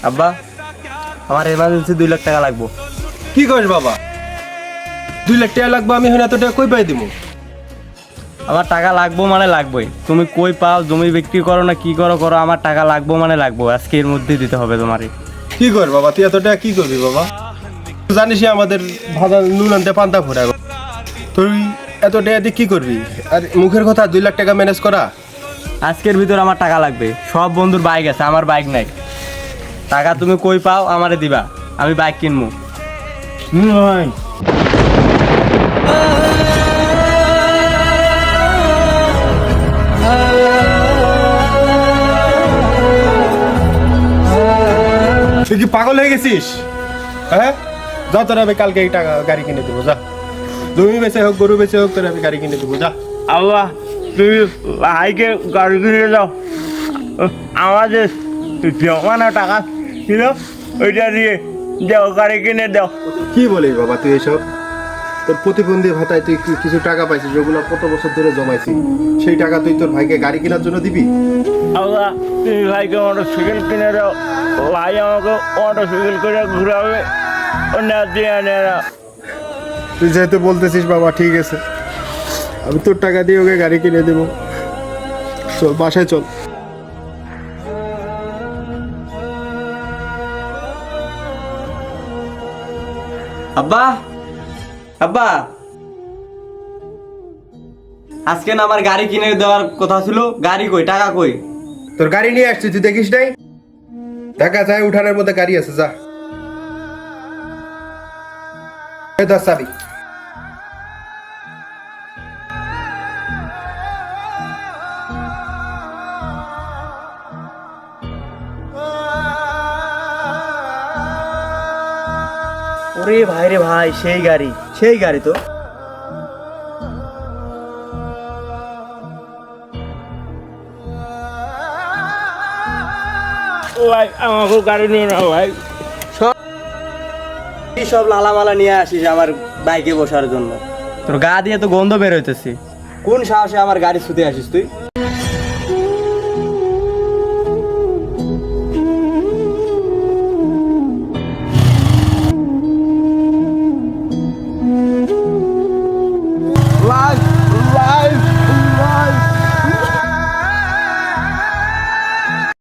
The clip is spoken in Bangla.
আব্বা, আমার এমার্জেন্সি 2 লাখ টাকা লাগবে। কি করিস বাবা? 2 লাখ টাকা লাগবে, আমি এত টাকা কই পাই দিব? আমার টাকা লাগবো মানে লাগবেই। তুমি কই পাও, জমি বিক্রি করো না কি করো করো, আমার টাকা লাগবো মানে লাগবো। আজকে এর মধ্যে দিতে হবে তোমারই। কি কর বাবা, তুই এত টাকা কি করবি বাবা? জানিস আমাদের ভাজা নুন আনতে পান্তা ফোড়া, তুই এত টাকা দিয়ে কি করবি? আর মুখের কথা 2 লাখ টাকা ম্যানেজ করা। আজকের ভিতর আমার টাকা লাগবে। সব বন্ধুর বাইক আছে, আমার বাইক নাই। টাকা তুমি কই পাও আমারে দিবা, আমি বাইক কিনবো। তুই কি পাগল হয়ে গেছিস? হ্যাঁ, যা তোর আমি কালকে এই টাকা গাড়ি কিনে দেবো, যা। জমি বেচে হোক গরু বেচে হোক, তোর আমি গাড়ি কিনে দেবো, যা। আল্লাহ, তুমি ভাইকে গাড়ি কিনে দাও। আমাদের জমানো টাকা ছিল, ওইটা দিয়ে দাও, গাড়ি কিনে দাও। কি বলিস বাবা তুই এসব? তোর প্রতিবন্ধী ভাতায় তুই কিছু টাকা পাইছিস, যেগুলো কত বছর ধরে জমাইছিস, সেই টাকা তুই তোর ভাইকে গাড়ি কেনার জন্য দিবি? আল্লাহ, তুমি ভাইকে মোটরসাইকেল কিনে দাও। ভাই আমাকে মোটরসাইকেল করে ঘুরাবে, না দিয়ে আনে না। তুই যেহেতু বলতেছিস বাবা, ঠিক আছে, আমি তোর টাকা দিয়ে ওকে গাড়ি কিনে দেবো। চল বাসায় চল। আব্বা, আব্বা, আজকে না আমার গাড়ি কিনে দেওয়ার কথা ছিল। গাড়ি কই, টাকা কই? তোর গাড়ি নিয়ে আসছিস, তুই দেখিস নাই? দেখা যায় উঠানের মধ্যে গাড়ি আছে, যা। এই ধর চাবি। ওরে ভাই রে ভাই, সেই গাড়ি তো। ভাই আমাকে গাড়ি নিয়ে নাও ভাই। কি সব লালামালা নিয়ে আসিস আমার বাইকে বসার জন্য? তোর গা দিয়ে তো গন্ধ বের হইতেছে। কোন সাহসে আমার গাড়ি ছুতে আসিস তুই?